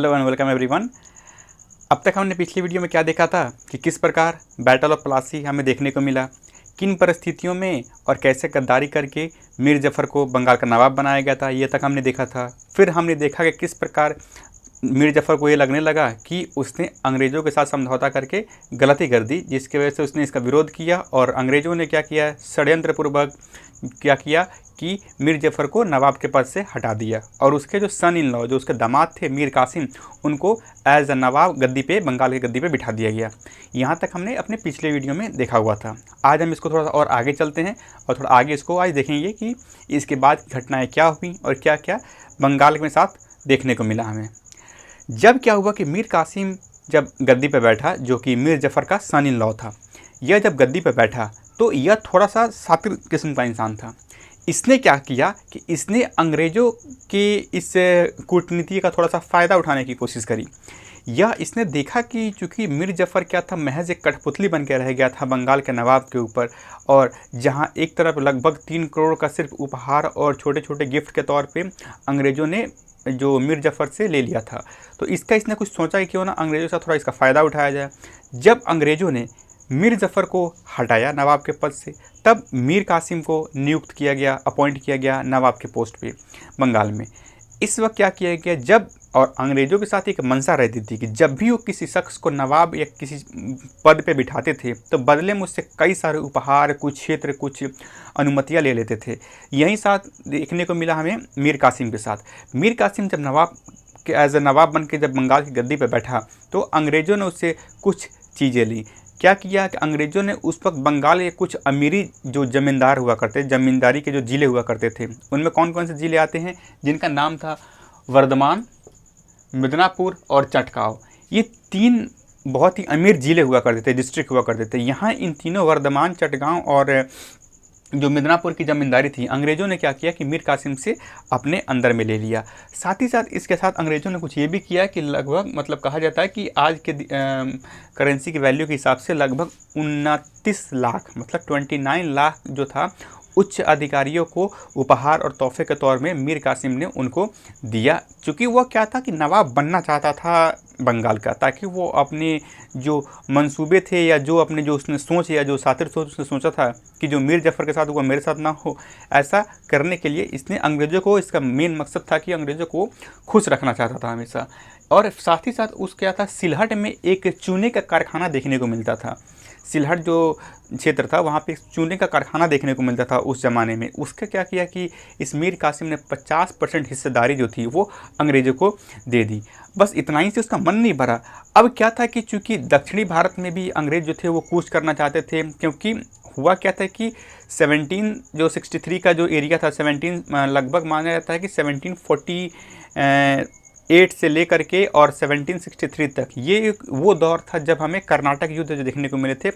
Hello and welcome everyone. अब तक हमने पिछली वीडियो में क्या देखा था कि किस प्रकार बैटल ऑफ प्लासी हमें देखने को मिला, किन परिस्थितियों में और कैसे गद्दारी करके मीर जफ़र को बंगाल का नवाब बनाया गया था, ये तक हमने देखा था। फिर हमने देखा कि किस प्रकार मीर जफ़र को ये लगने लगा कि उसने अंग्रेज़ों के साथ समझौता करके गलती कर दी, जिसकी वजह से उसने इसका विरोध किया। और अंग्रेज़ों ने क्या किया, षड्यंत्रपूर्वक क्या किया कि मीर जफ़र को नवाब के पद से हटा दिया और उसके जो सन इन लॉ, जो उसके दामाद थे मीर कासिम, उनको एज अ नवाब गद्दी पे, बंगाल की गद्दी पे बिठा दिया गया। यहाँ तक हमने अपने पिछले वीडियो में देखा हुआ था। आज हम इसको थोड़ा सा और आगे चलते हैं और थोड़ा आगे इसको आज देखेंगे कि इसके बाद घटनाएँ क्या हुई और क्या क्या बंगाल के साथ देखने को मिला हमें। जब क्या हुआ कि मीर कासिम जब गद्दी पे बैठा, जो कि मीर जफ़र का सन इन लॉ था, यह जब गद्दी पे बैठा तो यह थोड़ा सा सातिर किस्म का इंसान था। इसने क्या किया कि इसने अंग्रेज़ों के इस कूटनीति का थोड़ा सा फ़ायदा उठाने की कोशिश करी। या इसने देखा कि चूँकि मीर जफ़र क्या था, महज एक कठपुतली बन के रह गया था बंगाल के नवाब के ऊपर, और जहाँ एक तरफ लगभग 3 करोड़ का सिर्फ उपहार और छोटे छोटे गिफ्ट के तौर पे अंग्रेज़ों ने जो मीर जफ़र से ले लिया था, तो इसका इसने कुछ सोचा कि क्यों ना अंग्रेज़ों से थोड़ा इसका फ़ायदा उठाया जाए। जब अंग्रेज़ों ने मीर जफ़र को हटाया नवाब के पद से, तब मीर कासिम को नियुक्त किया गया, अपॉइंट किया गया नवाब के पोस्ट पे बंगाल में। इस वक्त क्या किया गया, जब और अंग्रेज़ों के साथ एक मंशा रहती थी कि जब भी वो किसी शख्स को नवाब या किसी पद पे बिठाते थे तो बदले में उससे कई सारे उपहार, कुछ क्षेत्र, कुछ अनुमतियाँ ले लेते थे। यही साथ देखने को मिला हमें मीर कासिम के साथ। मीर कासिम जब नवाब के एज ए नवाब बन के जब बंगाल की गद्दी पर बैठा तो अंग्रेज़ों ने उससे कुछ चीज़ें ली। क्या किया कि अंग्रेज़ों ने उस वक्त बंगाल के कुछ अमीरी जो ज़मींदार हुआ करते, ज़मींदारी के जो ज़िले हुआ करते थे, उनमें कौन कौन से ज़िले आते हैं, जिनका नाम था वर्धमान, मिदनापुर और चटगांव। ये 3 बहुत ही अमीर ज़िले हुआ करते थे, डिस्ट्रिक्ट हुआ करते थे। यहाँ इन तीनों वर्धमान, चटगांव और जो मिदनापुर की ज़मींदारी थी, अंग्रेज़ों ने क्या किया कि मीर कासिम से अपने अंदर में ले लिया। साथ ही साथ इसके साथ अंग्रेज़ों ने कुछ ये भी किया कि लगभग, मतलब कहा जाता है कि आज के करेंसी की वैल्यू के हिसाब से लगभग 29 लाख, मतलब 29 लाख जो था, उच्च अधिकारियों को उपहार और तोहफे के तौर में मीर कासिम ने उनको दिया। चूँकि वह क्या था कि नवाब बनना चाहता था बंगाल का, ताकि वो अपने जो मंसूबे थे या जो अपने जो उसने सोच या जो सातिर सोच उसने सोचा था कि जो मीर जफ़र के साथ हुआ मेरे साथ ना हो, ऐसा करने के लिए इसने अंग्रेज़ों को, इसका मेन मकसद था कि अंग्रेज़ों को खुश रखना चाहता था हमेशा। और साथ ही साथ उस क्या था, सिलहट में एक चूने का कारखाना देखने को मिलता था। सिलहट जो क्षेत्र था वहाँ पे चूने का कारखाना देखने को मिलता था उस ज़माने में। उसका क्या किया कि इस मीर कासिम ने 50% हिस्सेदारी जो थी वो अंग्रेज़ों को दे दी। बस इतना ही से उसका मन नहीं भरा। अब क्या था कि चूँकि दक्षिणी भारत में भी अंग्रेज़ जो थे वो कूच करना चाहते थे, क्योंकि हुआ क्या था कि 1763 का जो एरिया था, 17 लगभग माना जाता है कि 1748 से लेकर के और 1763 तक, ये वो दौर था जब हमें कर्नाटक युद्ध जो देखने को मिले थे,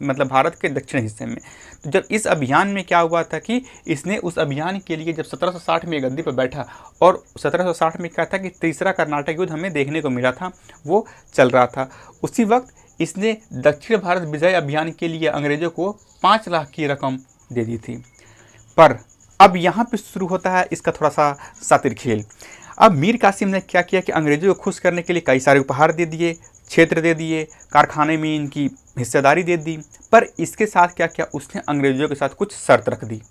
मतलब भारत के दक्षिण हिस्से में। तो जब इस अभियान में क्या हुआ था कि इसने उस अभियान के लिए जब 1760 में गद्दी पर बैठा, और 1760 में क्या था कि तीसरा कर्नाटक युद्ध हमें देखने को मिला था, वो चल रहा था। उसी वक्त इसने दक्षिण भारत विजय अभियान के लिए अंग्रेज़ों को 5 लाख की रकम दे दी थी। पर अब यहाँ पे शुरू होता है इसका थोड़ा सा सातिर खेल। अब मीर कासिम ने क्या किया कि अंग्रेज़ों को खुश करने के लिए कई सारे उपहार दे दिए, क्षेत्र दे दिए, कारखाने में इनकी हिस्सेदारी दे दी। पर इसके साथ क्या किया, उसने अंग्रेज़ों के साथ कुछ शर्त रख दी।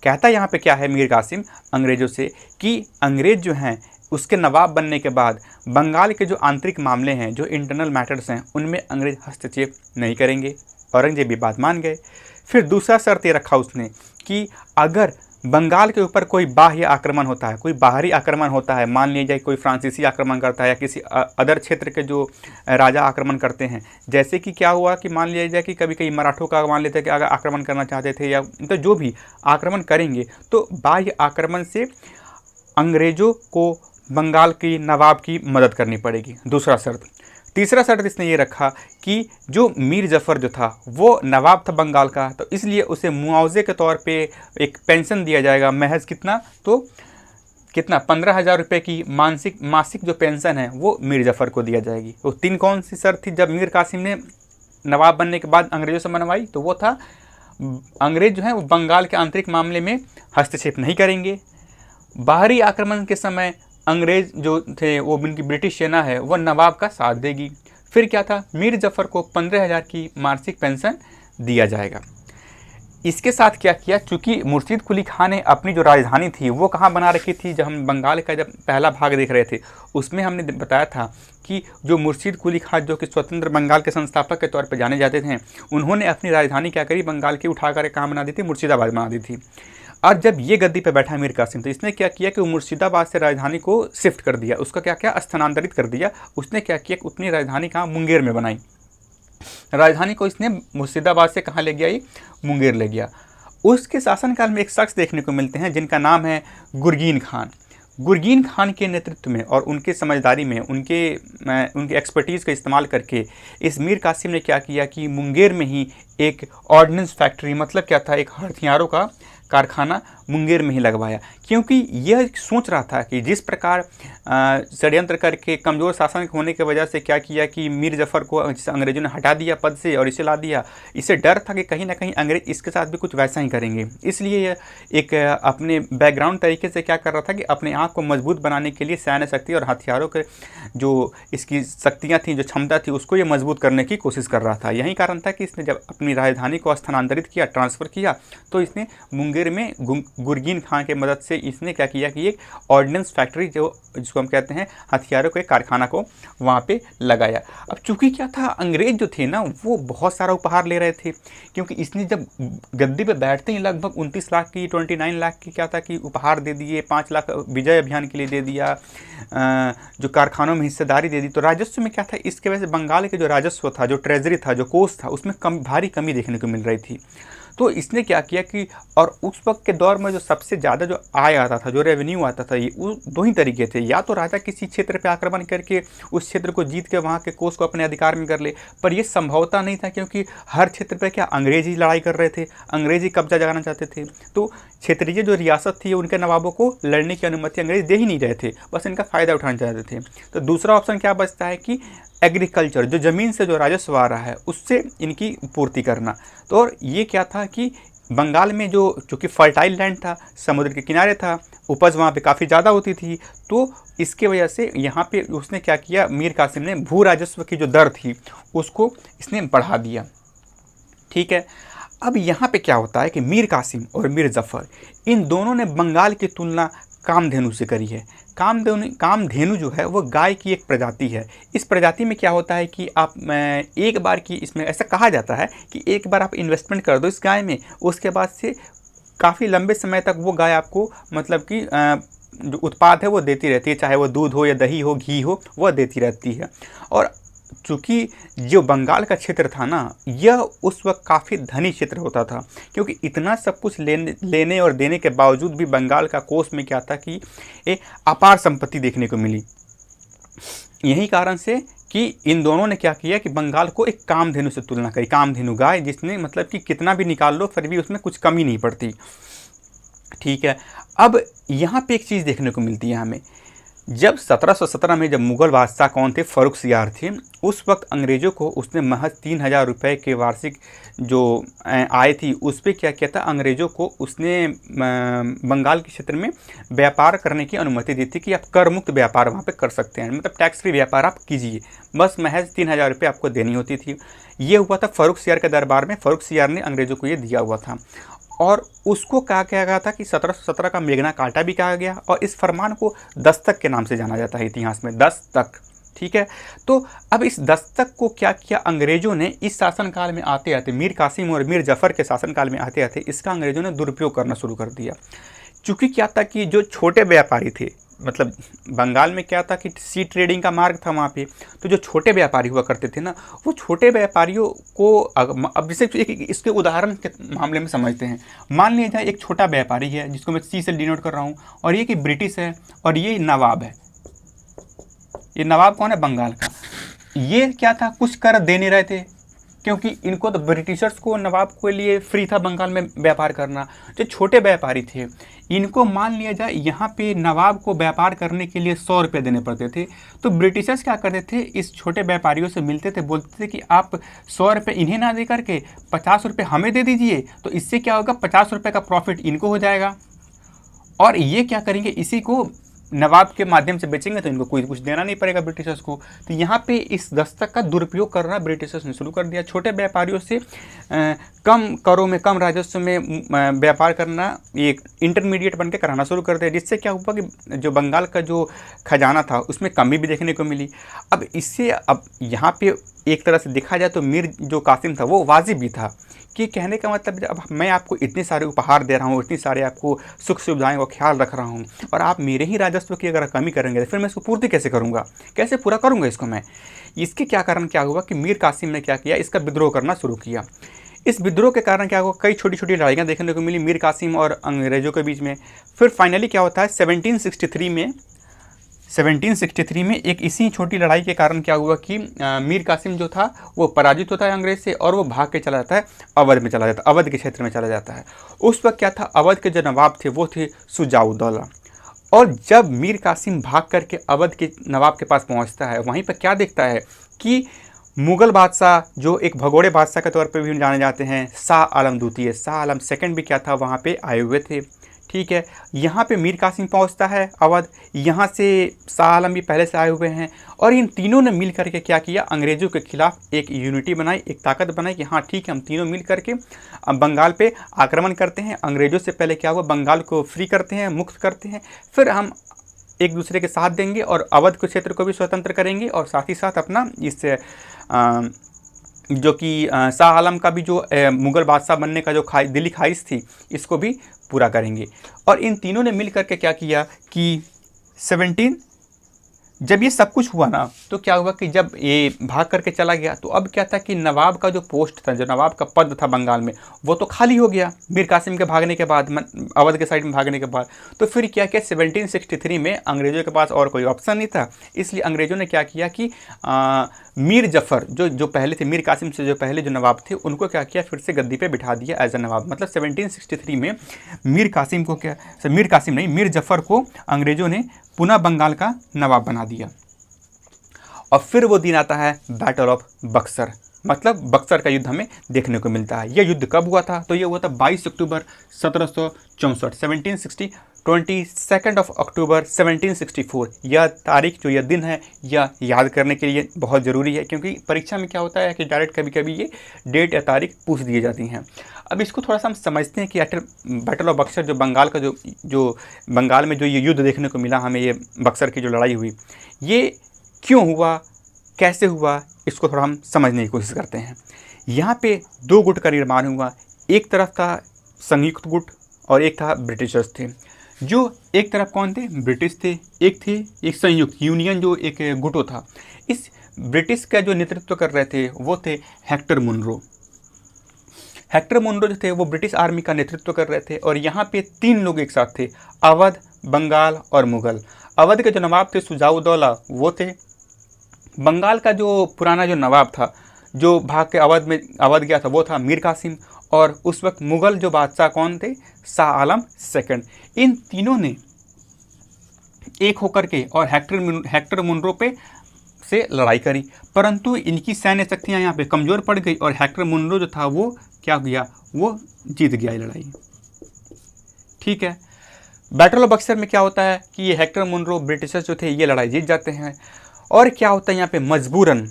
कहता यहाँ पे क्या है मीर कासिम अंग्रेज़ों से कि अंग्रेज़ जो हैं उसके नवाब बनने के बाद बंगाल के जो आंतरिक मामले हैं, जो इंटरनल मैटर्स हैं, उनमें अंग्रेज़ हस्तक्षेप नहीं करेंगे। औरंगजेब भी बात मान गए। फिर दूसरा शर्त ये रखा उसने कि अगर बंगाल के ऊपर कोई बाह्य आक्रमण होता है, कोई बाहरी आक्रमण होता है, मान लीजिए कोई फ्रांसीसी आक्रमण करता है या किसी अदर क्षेत्र के जो राजा आक्रमण करते हैं, जैसे कि क्या हुआ कि मान लिया जाए कि कभी कभी मराठों का मान लेते हैं कि अगर आक्रमण करना चाहते थे, या तो जो भी आक्रमण करेंगे तो बाह्य आक्रमण से अंग्रेज़ों को बंगाल की नवाब की मदद करनी पड़ेगी, दूसरा शर्त। तीसरा शर्त इसने ये रखा कि जो मीर जफ़र जो था वो नवाब था बंगाल का, तो इसलिए उसे मुआवजे के तौर पे एक पेंशन दिया जाएगा। महज कितना, तो कितना 15,000 रुपये की मासिक जो पेंशन है वो मीर जफ़र को दिया जाएगी। तो 3 कौन सी शर्त थी जब मीर कासिम ने नवाब बनने के बाद अंग्रेज़ों से मनवाई? तो वो था अंग्रेज़ जो है वो बंगाल के आंतरिक मामले में हस्तक्षेप नहीं करेंगे, बाहरी आक्रमण के समय अंग्रेज जो थे, वो उनकी ब्रिटिश सेना है, वह नवाब का साथ देगी। फिर क्या था, मीर जफ़र को 15,000 की मासिक पेंशन दिया जाएगा। इसके साथ क्या किया, चूंकि मुर्शीद कुली खान ने अपनी जो राजधानी थी वो कहाँ बना रखी थी, जब हम बंगाल का जब पहला भाग देख रहे थे उसमें हमने बताया था कि जो मुर्शीद कुली खान जो कि स्वतंत्र बंगाल के संस्थापक के तौर पर जाने जाते थे, उन्होंने अपनी राजधानी क्या करी, बंगाल की उठाकर कहाँ बना दी थी, मुर्शिदाबाद बना दी थी। और जब ये गद्दी पे बैठा मीर कासिम, तो इसने क्या किया कि वो मुर्शिदाबाद से राजधानी को शिफ्ट कर दिया, उसका क्या क्या स्थानांतरित कर दिया। उसने क्या किया कि अपनी राजधानी कहाँ, मुंगेर में बनाई। राजधानी को इसने मुर्शिदाबाद से कहाँ ले गया, ये मुंगेर ले गया। उसके शासनकाल में एक शख्स देखने को मिलते हैं जिनका नाम है गुरगीन खान। गुरगीन खान के नेतृत्व में और उनके समझदारी में, उनके एक्सपर्टीज़ का इस्तेमाल करके इस मीर कासिम ने क्या किया कि मुंगेर में ही एक ऑर्डिनेंस फैक्ट्री, मतलब क्या था, एक हथियारों का कारखाना मुंगेर में ही लगवाया। क्योंकि यह सोच रहा था कि जिस प्रकार षड्यंत्र करके कमज़ोर शासन होने की वजह से क्या किया कि मीर जफ़र को अंग्रेज़ों ने हटा दिया पद से और इसे ला दिया, इसे डर था कि कहीं ना कहीं अंग्रेज इसके साथ भी कुछ वैसा ही करेंगे। इसलिए यह एक अपने बैकग्राउंड तरीके से क्या कर रहा था कि अपने आप को मजबूत बनाने के लिए सैन्य शक्ति और हथियारों के जो इसकी शक्तियाँ थी, जो क्षमता थी, उसको ये मजबूत करने की कोशिश कर रहा था। यही कारण था कि इसने जब अपनी राजधानी को स्थानांतरित किया, ट्रांसफ़र किया, तो इसने मुंगेर में गुरगीन खान के मदद से इसने क्या किया कि एक ऑर्डिनेंस फैक्ट्री, जो जिसको हम कहते हैं हथियारों के कारखाना को वहाँ पे लगाया। अब चूंकि क्या था, अंग्रेज जो थे ना वो बहुत सारा उपहार ले रहे थे, क्योंकि इसने जब गद्दी पे बैठते ही लगभग 29 लाख की 29 लाख की क्या था कि उपहार दे दिए, 5 लाख विजय अभियान के लिए दे दिया, जो कारखानों में हिस्सेदारी दे दी। तो राजस्व में क्या था, इसके वजह से बंगाल के जो राजस्व था, जो ट्रेजरी था, जो कोष था, उसमें भारी कमी देखने को मिल रही थी। तो इसने क्या किया कि, और उस वक्त के दौर में जो सबसे ज़्यादा जो आय आता था, जो रेवेन्यू आता था, ये दो ही तरीके थे, या तो राजा किसी क्षेत्र पे आक्रमण करके उस क्षेत्र को जीत के वहाँ के कोष को अपने अधिकार में कर ले, पर ये संभवता नहीं था क्योंकि हर क्षेत्र पे क्या अंग्रेजी लड़ाई कर रहे थे, अंग्रेजी कब्जा जगाना चाहते थे। तो क्षेत्रीय जो रियासत थी उनके नवाबों को लड़ने की अनुमति अंग्रेज दे ही नहीं रहे थे, बस इनका फ़ायदा उठाना चाहते थे। तो दूसरा ऑप्शन क्या बचता है कि एग्रीकल्चर, जो ज़मीन से जो राजस्व आ रहा है उससे इनकी पूर्ति करना। तो और ये क्या था कि बंगाल में जो चूँकि फर्टाइल लैंड था, समुद्र के किनारे था, उपज वहाँ पे काफ़ी ज़्यादा होती थी, तो इसके वजह से यहाँ पे उसने क्या किया, मीर कासिम ने भू राजस्व की जो दर थी उसको इसने बढ़ा दिया। ठीक है, अब यहाँ पे क्या होता है कि मीर कासिम और मीर जफ़र, इन दोनों ने बंगाल की तुलना कामधेनु से करी है। कामधेनु जो है वो गाय की एक प्रजाति है। इस प्रजाति में क्या होता है कि आप एक बार की, इसमें ऐसा कहा जाता है कि एक बार आप इन्वेस्टमेंट कर दो इस गाय में, उसके बाद से काफ़ी लंबे समय तक वो गाय आपको मतलब कि जो उत्पाद है वो देती रहती है, चाहे वो दूध हो या दही हो, घी हो, वह देती रहती है। और चूँकि जो बंगाल का क्षेत्र था ना, यह उस वक्त काफ़ी धनी क्षेत्र होता था, क्योंकि इतना सब कुछ लेने और देने के बावजूद भी बंगाल का कोष में क्या था कि एक अपार संपत्ति देखने को मिली। यही कारण से कि इन दोनों ने क्या किया कि बंगाल को एक कामधेनु से तुलना करी, कामधेनु गाय, जिसने मतलब कि कितना भी निकाल लो फिर भी उसमें कुछ कमी नहीं पड़ती। ठीक है, अब यहाँ पे एक चीज़ देखने को मिलती है हमें, जब 1717 में जब मुग़ल बादशाह कौन थे, फ़र्रुखसियार थे, उस वक्त अंग्रेज़ों को उसने महज 3000 रुपये के वार्षिक जो आय थी उस पर क्या किया था, अंग्रेज़ों को उसने बंगाल के क्षेत्र में व्यापार करने की अनुमति दी थी कि आप कर मुक्त व्यापार वहाँ पे कर सकते हैं, मतलब टैक्स फ्री व्यापार आप कीजिए, बस महज 3000 रुपये आपको देनी होती थी। ये हुआ था फ़र्रुखसियार के दरबार में, फ़र्रुखसियार ने अंग्रेज़ों को ये दिया हुआ था, और उसको कहा गया था कि 1717 का मेघना काटा भी कहा गया, और इस फरमान को दस्तक के नाम से जाना जाता है इतिहास में, दस्तक। ठीक है, तो अब इस दस्तक को क्या किया अंग्रेज़ों ने, इस शासनकाल में आते आते, मीर कासिम और मीर जफ़र के शासनकाल में आते आते इसका अंग्रेज़ों ने दुरुपयोग करना शुरू कर दिया। चूँकि क्या था कि जो छोटे व्यापारी थे, मतलब बंगाल में क्या था कि सी ट्रेडिंग का मार्ग था वहाँ पे, तो जो छोटे व्यापारी हुआ करते थे ना, वो छोटे व्यापारियों को, अब जैसे इसके उदाहरण के मामले में समझते हैं, मान लिया जाए एक छोटा व्यापारी है जिसको मैं सी से डिनोट कर रहा हूँ, और ये कि ब्रिटिश है और ये नवाब है। ये नवाब कौन है, बंगाल का। ये क्या था, कुछ कर दे नहीं रहे थे, क्योंकि इनको तो ब्रिटिशर्स को, नवाब के लिए फ्री था बंगाल में व्यापार करना। जो छोटे व्यापारी थे इनको मान लिया जाए यहाँ पे नवाब को व्यापार करने के लिए 100 रुपये देने पड़ते थे, तो ब्रिटिशर्स क्या करते थे, इस छोटे व्यापारियों से मिलते थे, बोलते थे कि आप 100 रुपये इन्हें ना दे करके 50 रुपये हमें दे दीजिए, तो इससे क्या होगा, 50 रुपये का प्रॉफिट इनको हो जाएगा, और ये क्या करेंगे, इसी को नवाब के माध्यम से बेचेंगे तो इनको कोई कुछ देना नहीं पड़ेगा ब्रिटिशर्स को। तो यहाँ पे इस दस्तक का दुरुपयोग करना ब्रिटिशर्स ने शुरू कर दिया। छोटे व्यापारियों से कम करों में, कम राजस्व में व्यापार करना एक इंटरमीडिएट बन के कराना शुरू कर दिया, जिससे क्या हुआ कि जो बंगाल का जो खजाना था उसमें कमी भी देखने को मिली। अब इससे अब यहाँ पे एक तरह से देखा जाए तो मीर जो कासिम था वो वाजिब भी था, कि कहने का मतलब अब मैं आपको इतने सारे उपहार दे रहा हूँ, इतनी सारे आपको सुख सुविधाएं का ख्याल रख रहा हूँ, और आप मेरे ही राजस्व की अगर कमी करेंगे तो फिर मैं इसको पूर्ति कैसे करूँगा, कैसे पूरा करूँगा इसको मैं। इसके क्या कारण क्या हुआ कि मीर कासिम ने क्या किया, इसका विद्रोह करना शुरू किया। इस विद्रोह के कारण क्या हुआ, कई छोटी छोटी लड़ाइयाँ देखने को मिली मीर कासिम और अंग्रेज़ों के बीच में। फिर फाइनली क्या होता है 1763 में एक इसी छोटी लड़ाई के कारण क्या हुआ कि मीर कासिम जो था वो पराजित होता है अंग्रेज़ से, और वो भाग के चला जाता है अवध में, चला जाता है अवध के क्षेत्र में चला जाता है। उस वक्त क्या था, अवध के जो नवाब थे वो थे शुजाउद्दौला। और जब मीर कासिम भाग करके अवध के नवाब के पास पहुंचता है, वहीं पर क्या देखता है कि मुग़ल बादशाह जो एक भगोड़े बादशाह के तौर पे भी जाने जाते हैं, शाह आलम द्वितीय, शाह आलम सेकंड भी क्या था वहाँ पे आए हुए थे। ठीक है, यहाँ पे मीर कासिम पहुँचता है अवध, यहाँ से शाह आलम भी पहले से आए हुए हैं, और इन तीनों ने मिल करके क्या किया, अंग्रेज़ों के खिलाफ एक यूनिटी बनाई, एक ताकत बनाई कि हाँ ठीक है हम तीनों मिल करके अब बंगाल पे आक्रमण करते हैं। अंग्रेज़ों से पहले क्या हुआ, बंगाल को फ्री करते हैं, मुक्त करते हैं, फिर हम एक दूसरे के साथ देंगे और अवध के क्षेत्र को भी स्वतंत्र करेंगे, और साथ ही साथ अपना इस जो कि शाह आलम का भी जो मुग़ल बादशाह बनने का जो दिली ख्वाहिश थी इसको भी पूरा करेंगे। और इन तीनों ने मिल करके क्या किया कि जब ये सब कुछ हुआ ना, तो क्या हुआ कि जब ये भाग करके चला गया तो अब क्या था कि नवाब का जो पोस्ट था, जो नवाब का पद था बंगाल में, वो तो खाली हो गया मीर कासिम के भागने के बाद, अवध के साइड में भागने के बाद। तो फिर क्या किया, 1763 में अंग्रेज़ों के पास और कोई ऑप्शन नहीं था, इसलिए अंग्रेज़ों ने क्या किया कि मीर जफ़र जो पहले थे, मीर कासिम से जो पहले जो नवाब थे, उनको क्या किया, फिर से गद्दी पे बिठा दिया एज ए नवाब। मतलब 1763 में मीर जफ़र को अंग्रेज़ों ने पुनः बंगाल का नवाब बना दिया। और फिर वो दिन आता है बैटल ऑफ बक्सर, मतलब बक्सर का युद्ध हमें देखने को मिलता है। यह युद्ध कब हुआ था, तो ये हुआ था 22 अक्टूबर 1764, 22 अक्टूबर 1764। यह तारीख जो यह दिन है यह याद करने के लिए बहुत ज़रूरी है, क्योंकि परीक्षा में क्या होता है कि डायरेक्ट कभी कभी ये डेट या तारीख पूछ दी जाती हैं। अब इसको थोड़ा सा हम समझते हैं कि बैटल ऑफ बक्सर, जो बंगाल का जो बंगाल में जो ये युद्ध देखने को मिला हमें, ये बक्सर की जो लड़ाई हुई, ये क्यों हुआ, कैसे हुआ, इसको थोड़ा हम समझने की कोशिश करते हैं। यहाँ पे दो गुट का निर्माण हुआ, एक तरफ था संयुक्त गुट और एक था ब्रिटिशर्स थे। जो एक तरफ कौन थे, ब्रिटिश थे, एक थे एक संयुक्त यूनियन जो एक गुटो था। इस ब्रिटिश का जो नेतृत्व कर रहे थे वो थे हेक्टर मुनरो जो थे वो ब्रिटिश आर्मी का नेतृत्व कर रहे थे। और यहाँ पे तीन लोग एक साथ थे, अवध, बंगाल और मुग़ल। अवध के जो नवाब थे शुजाउद्दौला वो थे, बंगाल का जो पुराना जो नवाब था जो भाग के अवध गया था वो था मीर कासिम, और उस वक्त मुग़ल जो बादशाह कौन थे, शाह आलम सेकंड। इन तीनों ने एक होकर के और हेक्टर मुनरो पे से लड़ाई करी, परंतु इनकी सैन्य शक्तियाँ यहाँ पे कमज़ोर पड़ गई और हेक्टर मुनरो जो था वो क्या गया, वो जीत गया ये लड़ाई। ठीक है, बैटल ऑफ बक्सर में क्या होता है कि ये हेक्टर मुनरो ब्रिटिशर्स जो थे ये लड़ाई जीत जाते हैं। और क्या होता है यहाँ पे, मजबूरन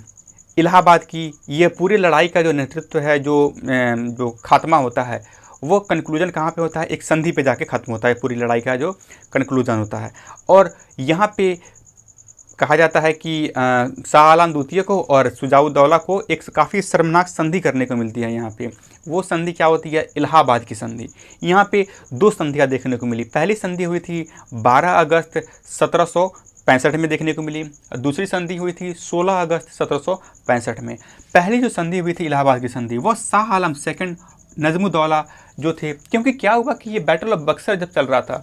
इलाहाबाद की ये पूरी लड़ाई का जो नेतृत्व है, जो खात्मा होता है, वो कंक्लूजन कहाँ पे होता है, एक संधि पे जाके ख़त्म होता है, पूरी लड़ाई का जो कंक्लूजन होता है। और यहाँ पे कहा जाता है कि शाह आलम द्वितीय को और शुजाउद्दौला को एक काफ़ी शर्मनाक संधि करने को मिलती है। यहाँ पे वो संधि क्या होती है, इलाहाबाद की संधि। यहाँ पे दो संधियाँ देखने को मिली। पहली संधि हुई थी 12 अगस्त 1765 में देखने को मिली, दूसरी संधि हुई थी 16 अगस्त 1765 में। पहली जो संधि हुई थी इलाहाबाद की संधि, वो शाह आलम सेकंड नजमुद्दौला जो थे, क्योंकि क्या हुआ कि ये बैटल ऑफ बक्सर जब चल रहा था,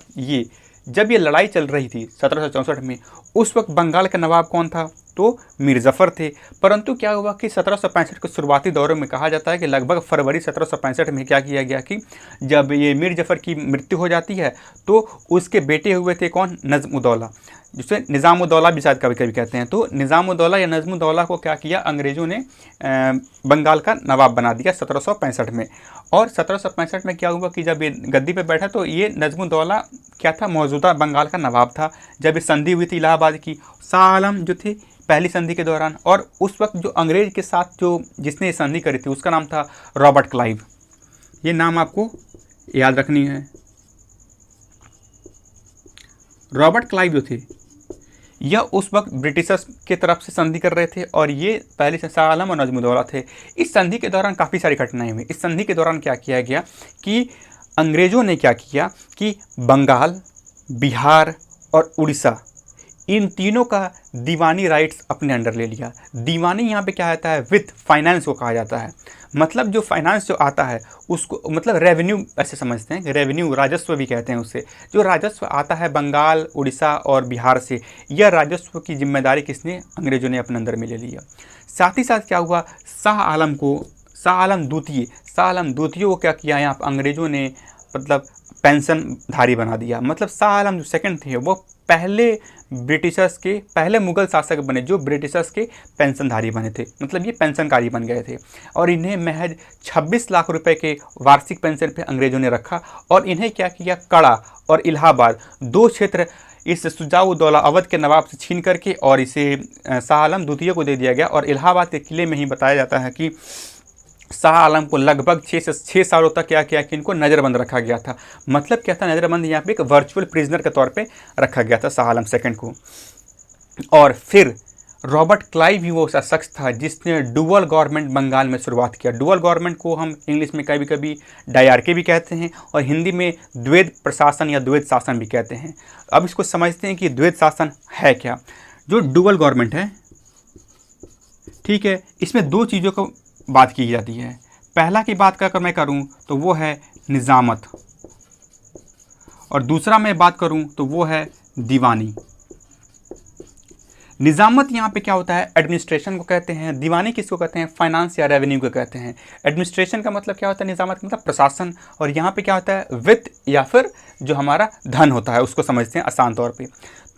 जब ये लड़ाई चल रही थी 1764 में, उस वक्त बंगाल का नवाब कौन था, तो मीर जफ़र थे। परंतु क्या हुआ कि 1765 के शुरुआती दौरों में कहा जाता है कि लगभग फरवरी 1765 में क्या किया गया कि जब ये मीर जफ़र की मृत्यु हो जाती है तो उसके बेटे हुए थे कौन, नज़्मुद्दौला, जिसे निज़ामुद्दौला भी शायद कभी कभी कहते हैं। तो निज़ामुद्दौला या नज़्मुद्दौला को क्या किया, अंग्रेज़ों ने बंगाल का नवाब बना दिया 1765 में। और 1765 में क्या हुआ कि जब ये गद्दी पे बैठा तो ये नज़्मुद्दौला क्या था, मौजूदा बंगाल का नवाब था जब ये संधि हुई थी इलाहाबाद की। शाह आलम जो थे पहली संधि के दौरान, और उस वक्त जो अंग्रेज के साथ जो जिसने ये संधि करी थी उसका नाम था रॉबर्ट क्लाइव। ये नाम आपको याद रखनी है। रॉबर्ट क्लाइव जो थे यह उस वक्त ब्रिटिशर्स के तरफ से संधि कर रहे थे, और ये पहले से शाह आलम और नजमुद्दौला थे। इस संधि के दौरान काफ़ी सारी घटनाएं हुई। इस संधि के दौरान क्या किया गया कि अंग्रेज़ों ने क्या किया कि बंगाल, बिहार और उड़ीसा, इन तीनों का दीवानी राइट्स अपने अंडर ले लिया। दीवानी यहाँ पे क्या आता है, विथ फाइनेंस को कहा जाता है। मतलब जो फाइनेंस जो आता है उसको, मतलब रेवेन्यू ऐसे समझते हैं, रेवेन्यू राजस्व भी कहते हैं उससे। जो राजस्व आता है बंगाल, उड़ीसा और बिहार से, यह राजस्व की जिम्मेदारी किसने, अंग्रेज़ों ने अपने अंदर में ले लिया। साथ ही साथ क्या हुआ, शाह आलम द्वितीय को क्या किया यहाँ पर अंग्रेज़ों ने, मतलब पेंशनधारी बना दिया। मतलब शाह आलम जो सेकंड थे वो पहले ब्रिटिशर्स के पहले मुगल शासक बने जो ब्रिटिशर्स के पेंशनधारी बने थे, मतलब ये पेंशनकारी बन गए थे। और इन्हें महज 26 लाख रुपए के वार्षिक पेंशन पे अंग्रेज़ों ने रखा, और इन्हें क्या किया, कड़ा और इलाहाबाद, दो क्षेत्र इस शुजाउद्दौला अवध के नवाब से छीन करके और इसे शाह आलम द्वितीय को दे दिया गया। और इलाहाबाद के किले में ही बताया जाता है कि शाह आलम को लगभग 6 से 6 सालों तक क्या किया कि इनको नज़रबंद रखा गया था। मतलब क्या था, नज़रबंद यहाँ पे एक वर्चुअल प्रिजनर के तौर पे रखा गया था शाह आलम सेकंड को। और फिर रॉबर्ट क्लाइव ही वो ऐसा शख्स था जिसने डुअल गवर्नमेंट बंगाल में शुरुआत किया। डुअल गवर्नमेंट को हम इंग्लिश में कभी कभी डायरकी भी कहते हैं और हिंदी में द्वैध प्रशासन या द्वैध शासन भी कहते हैं। अब इसको समझते हैं कि द्वैध शासन है क्या। जो डुअल गवर्नमेंट है, ठीक है, इसमें दो चीज़ों को बात की जाती है। पहला की बात अगर मैं करूं तो वो है निज़ामत, और दूसरा मैं बात करूं तो वो है दीवानी। निज़ामत यहाँ पे क्या होता है, एडमिनिस्ट्रेशन को कहते हैं। दीवानी किसको कहते हैं, फाइनेंस या रेवेन्यू को कहते हैं। एडमिनिस्ट्रेशन का मतलब क्या होता है, निज़ामत मतलब प्रशासन, और यहाँ पे क्या होता है, वित्त या फिर जो हमारा धन होता है उसको समझते हैं आसान तौर पे।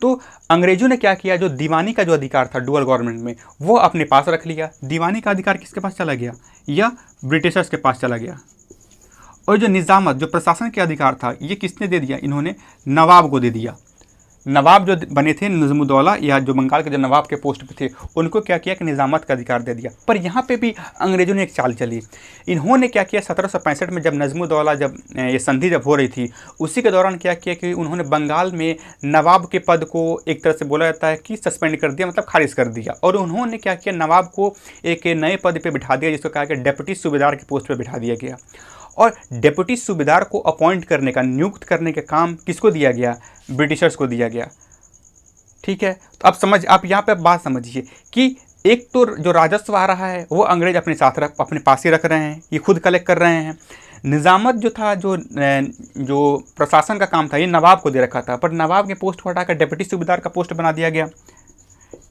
तो अंग्रेजों ने क्या किया, जो दीवानी का जो अधिकार था डुअल गवर्नमेंट में वो अपने पास रख लिया। दीवानी का अधिकार किसके पास चला गया, या ब्रिटिशर्स के पास चला गया। और जो निज़ामत, जो प्रशासन के अधिकार था, ये किसने दे दिया, इन्होंने नवाब को दे दिया। नवाब जो बने थे नजमुद्दौला, या जो बंगाल के जो नवाब के पोस्ट पे थे, उनको क्या किया कि निज़ामत का अधिकार दे दिया। पर यहाँ पे भी अंग्रेज़ों ने एक चाल चली। इन्होंने क्या किया, 1765 में जब नजमुद्दौला जब ये संधि जब हो रही थी, उसी के दौरान क्या किया कि उन्होंने बंगाल में नवाब के पद को एक तरह से बोला जाता है कि सस्पेंड कर दिया, मतलब खारिज कर दिया। और उन्होंने क्या किया, नवाब को एक नए पद पर बिठा दिया, जिसको कहा कि डेप्यूटी सूबेदार की पोस्ट पर बिठा दिया गया। और डेप्यूटी सूबेदार को अपॉइंट करने का, नियुक्त करने का काम किसको दिया गया, ब्रिटिशर्स को दिया गया। ठीक है, तो अब आप यहाँ पे बात समझिए कि एक तो जो राजस्व आ रहा है वो अंग्रेज अपने साथ अपने पास ही रख रहे हैं, ये खुद कलेक्ट कर रहे हैं। निज़ामत जो था, जो प्रशासन का काम था, ये नवाब को दे रखा था, पर नवाब के पोस्ट को हटाकर डेप्यूटी सूबेदार का पोस्ट बना दिया गया।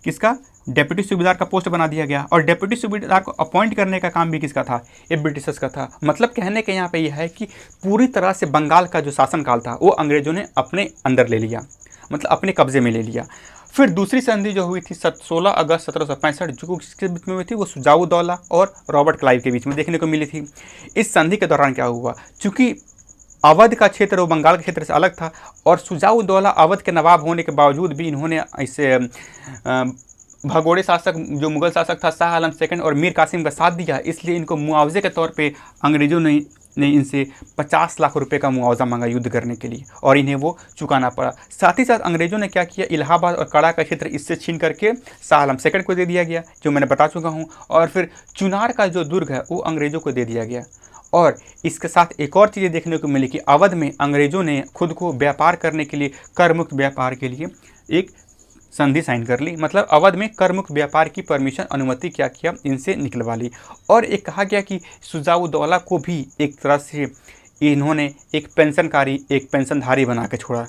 किसका, डेप्यूटी सूबेदार का पोस्ट बना दिया गया। और डेप्यूटी सूबेदार को अपॉइंट करने का काम भी किसका था, ये ब्रिटिशर्स का था। मतलब कहने के यहाँ पे यह है कि पूरी तरह से बंगाल का जो शासनकाल था वो अंग्रेजों ने अपने अंदर ले लिया, मतलब अपने कब्जे में ले लिया। फिर दूसरी संधि जो हुई थी 16 अगस्त 1765, जो किसके बीच में हुई थी, वो शुजाउद्दौला और रॉबर्ट क्लाइव के बीच में देखने को मिली थी। इस संधि के दौरान क्या हुआ, चूँकि अवध का क्षेत्र वो बंगाल के क्षेत्र से अलग था, और शुजाउद्दौला अवध के नवाब होने के बावजूद भी इन्होंने इसे भगोड़े शासक जो मुगल शासक था शाह आलम सेकंड और मीर कासिम का साथ दिया, इसलिए इनको मुआवजे के तौर पे अंग्रेज़ों ने इनसे 50 लाख रुपए का मुआवजा मांगा युद्ध करने के लिए, और इन्हें वो चुकाना पड़ा। साथ ही साथ अंग्रेज़ों ने क्या किया, इलाहाबाद और कड़ा का क्षेत्र इससे छीन करके शाह आलम सेकंड को दे दिया गया, जो मैंने बता चुका हूँ। और फिर चुनार का जो दुर्ग है वो अंग्रेज़ों को दे दिया गया। और इसके साथ एक और चीज़ें देखने को मिली कि अवध में अंग्रेज़ों ने खुद को व्यापार करने के लिए, कर मुक्त व्यापार के लिए एक संधि साइन कर ली। मतलब अवध में कर मुक्त व्यापार की परमिशन, अनुमति क्या किया, इनसे निकलवा ली। और एक कहा गया कि शुजाउद्दौला को भी एक तरह से इन्होंने एक पेंशनकारी, एक पेंशनधारी बना के छोड़ा।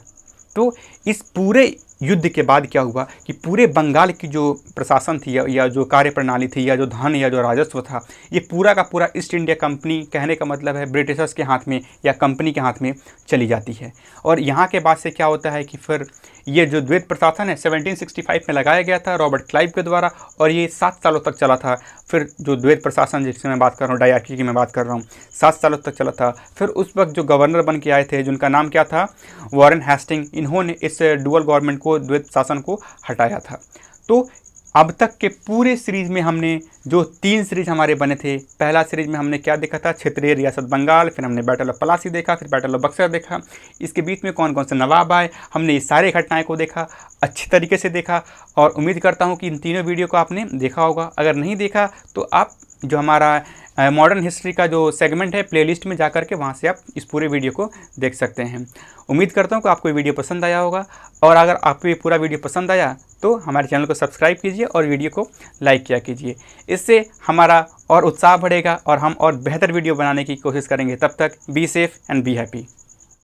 तो इस पूरे युद्ध के बाद क्या हुआ कि पूरे बंगाल की जो प्रशासन थी या जो कार्यप्रणाली थी या जो धन या जो राजस्व था, ये पूरा का पूरा ईस्ट इंडिया कंपनी, कहने का मतलब है ब्रिटिशर्स के हाथ में या कंपनी के हाथ में चली जाती है। और यहाँ के बाद से क्या होता है कि फिर ये जो द्वैत प्रशासन है 1765 में लगाया गया था रॉबर्ट क्लाइव के द्वारा, और ये 7 सालों तक चला था। फिर जो द्वैत प्रशासन जिससे मैं बात कर रहा हूँ, डायरकी की मैं बात कर रहा हूँ, 7 सालों तक चला था। फिर उस वक्त जो गवर्नर बन के आए थे जिनका नाम क्या था, वॉरेन हेस्टिंग, इन्होंने इस डुअल गवर्नमेंट को, द्वैत शासन को हटाया था। तो अब तक के पूरे सीरीज में हमने जो 3 सीरीज हमारे बने थे, पहला सीरीज में हमने क्या देखा था, क्षेत्रीय रियासत बंगाल, फिर हमने बैटल ऑफ प्लासी देखा, फिर बैटल ऑफ बक्सर देखा, इसके बीच में कौन कौन से नवाब आए, हमने ये सारे घटनाएं को देखा, अच्छी तरीके से देखा। और उम्मीद करता हूँ कि इन तीनों वीडियो को आपने देखा होगा। अगर नहीं देखा तो आप जो हमारा मॉडर्न हिस्ट्री का जो सेगमेंट है प्लेलिस्ट में जाकर के वहाँ से आप इस पूरे वीडियो को देख सकते हैं। उम्मीद करता हूँ कि आपको ये वीडियो पसंद आया होगा, और अगर आपको ये पूरा वीडियो पसंद आया तो हमारे चैनल को सब्सक्राइब कीजिए और वीडियो को लाइक किया कीजिए। इससे हमारा और उत्साह बढ़ेगा और हम और बेहतर वीडियो बनाने की कोशिश करेंगे। तब तक be safe and be happy.